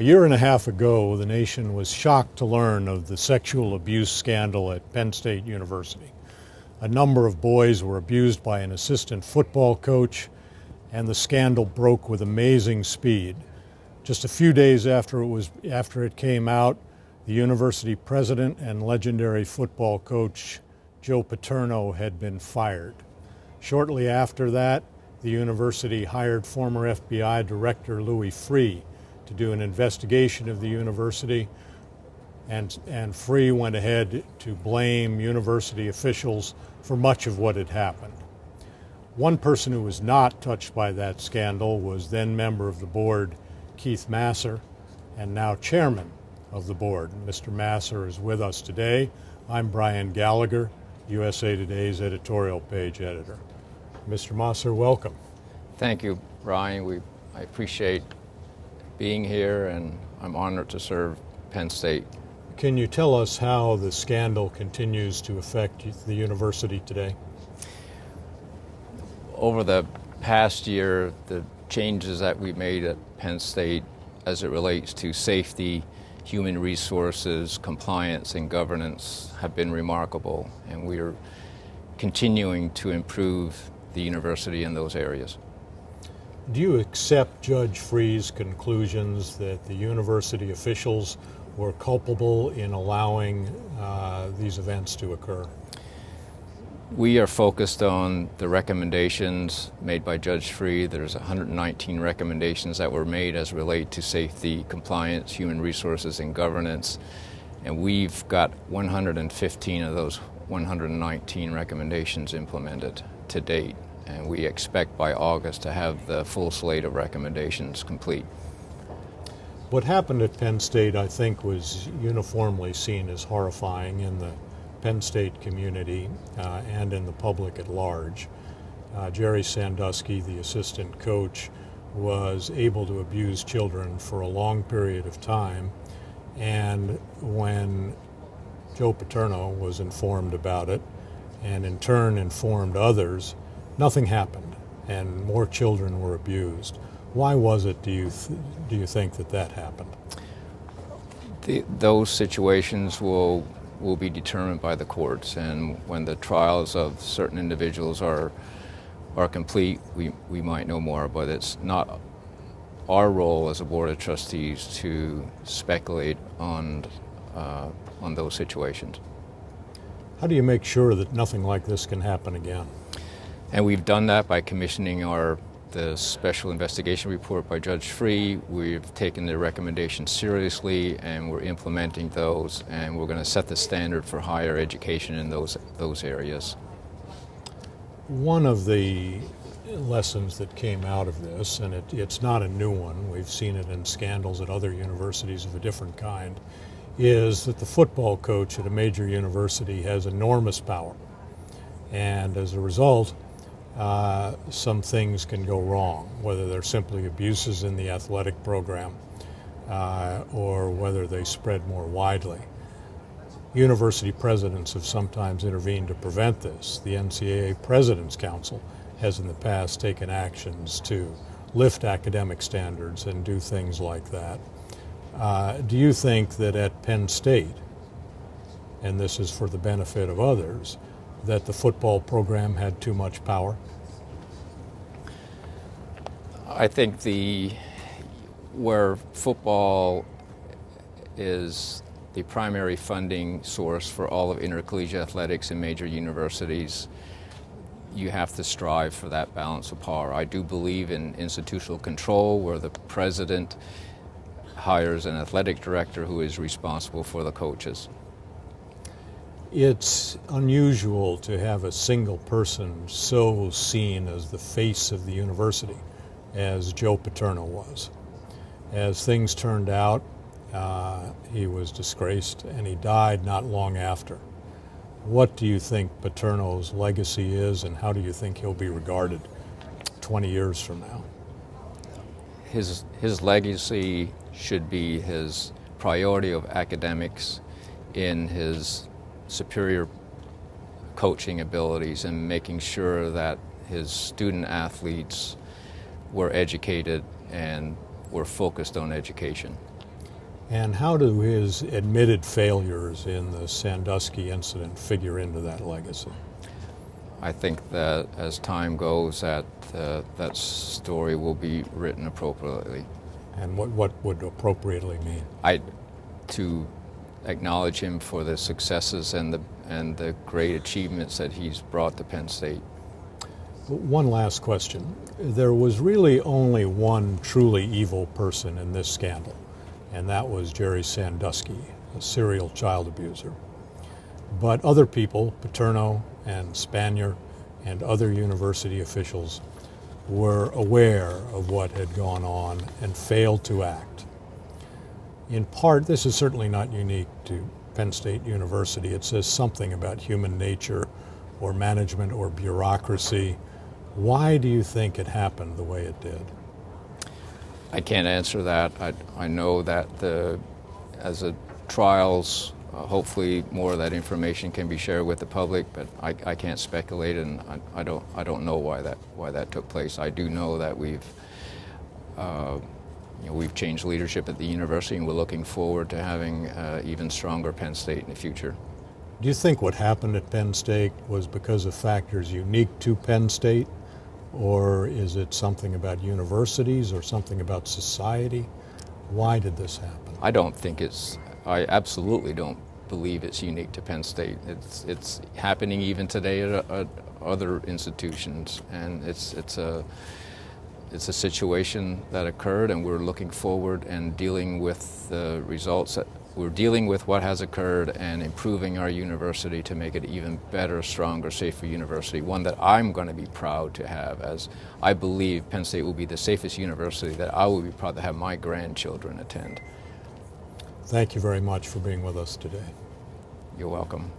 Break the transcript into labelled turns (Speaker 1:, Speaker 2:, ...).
Speaker 1: A year and a half ago, the nation was shocked to learn of the sexual abuse scandal at Penn State University. A number of boys were abused by an assistant football coach, and the scandal broke with amazing speed. Just a few days after it came out, the university president and legendary football coach Joe Paterno had been fired. Shortly after that, the university hired former FBI Director Freeh to do an investigation of the university, and Freeh went ahead to blame university officials for much of what had happened. One person who was not touched by that scandal was then member of the board, Keith Masser, and now chairman of the board. Mr. Masser is with us today. I'm Brian Gallagher, USA Today's editorial page editor. Mr. Masser, welcome.
Speaker 2: Thank you, Brian. I appreciate being here, and I'm honored to serve Penn State.
Speaker 1: Can you tell us how the scandal continues to affect the university today?
Speaker 2: Over the past year, the changes that we made at Penn State as it relates to safety, human resources, compliance, and governance have been remarkable, and we are continuing to improve the university in those areas.
Speaker 1: Do you accept Judge Freeh's conclusions that the university officials were culpable in allowing these events to occur?
Speaker 2: We are focused on the recommendations made by Judge Freeh. There's 119 recommendations that were made as relate to safety, compliance, human resources, and governance. And we've got 115 of those 119 recommendations implemented to date. And we expect by August to have the full slate of recommendations complete.
Speaker 1: What happened at Penn State, I think, was uniformly seen as horrifying in the Penn State community and in the public at large. Jerry Sandusky, the assistant coach, was able to abuse children for a long period of time, and when Joe Paterno was informed about it and in turn informed others, nothing happened and more children were abused. Why was it, do you think, that happened?
Speaker 2: Those situations will be determined by the courts, and when the trials of certain individuals are complete, we might know more, but it's not our role as a board of trustees to speculate on those situations.
Speaker 1: How do you make sure that nothing like this can happen again?
Speaker 2: And we've done that by commissioning the special investigation report by Judge Freeh. We've taken the recommendations seriously, and we're implementing those, and we're going to set the standard for higher education in those areas.
Speaker 1: One of the lessons that came out of this, and it's not a new one, we've seen it in scandals at other universities of a different kind, is that the football coach at a major university has enormous power. And as a result, some things can go wrong, whether they're simply abuses in the athletic program or whether they spread more widely. University presidents have sometimes intervened to prevent this. The NCAA President's Council has in the past taken actions to lift academic standards and do things like that. Do you think that at Penn State, and this is for the benefit of others, that the football program had too much power?
Speaker 2: I think where football is the primary funding source for all of intercollegiate athletics in major universities, you have to strive for that balance of power. I do believe in institutional control, where the president hires an athletic director who is responsible for the coaches.
Speaker 1: It's unusual to have a single person so seen as the face of the university as Joe Paterno was. As things turned out, he was disgraced and he died not long after. What do you think Paterno's legacy is, and how do you think he'll be regarded 20 years from now?
Speaker 2: His legacy should be his priority of academics in his superior coaching abilities and making sure that his student athletes were educated and were focused on education.
Speaker 1: And how do his admitted failures in the Sandusky incident figure into that legacy?
Speaker 2: I think that as time goes, that story will be written appropriately.
Speaker 1: And what would appropriately mean?
Speaker 2: To acknowledge him for the successes and the great achievements that he's brought to Penn State.
Speaker 1: One last question. There was really only one truly evil person in this scandal, and that was Jerry Sandusky, a serial child abuser. But other people, Paterno and Spanier and other university officials, were aware of what had gone on and failed to act. In part, this is certainly not unique to Penn State University. It says something about human nature or management or bureaucracy. Why do you think it happened the way it did?
Speaker 2: I can't answer that. I know that as the trials, hopefully more of that information can be shared with the public, but I can't speculate, and I don't know why that took place. I do know that we've changed leadership at the university, and we're looking forward to having even stronger Penn State in the future.
Speaker 1: Do you think what happened at Penn State was because of factors unique to Penn State, or is it something about universities or something about society? Why did this happen?
Speaker 2: I absolutely don't believe it's unique to Penn State. It's happening even today at other institutions, and it's a situation that occurred, and we're looking forward and dealing with the results. We're dealing with what has occurred and improving our university to make it even better, stronger, safer university, one that I'm going to be proud to have, as I believe Penn State will be the safest university that I will be proud to have my grandchildren attend.
Speaker 1: Thank you very much for being with us today.
Speaker 2: You're welcome.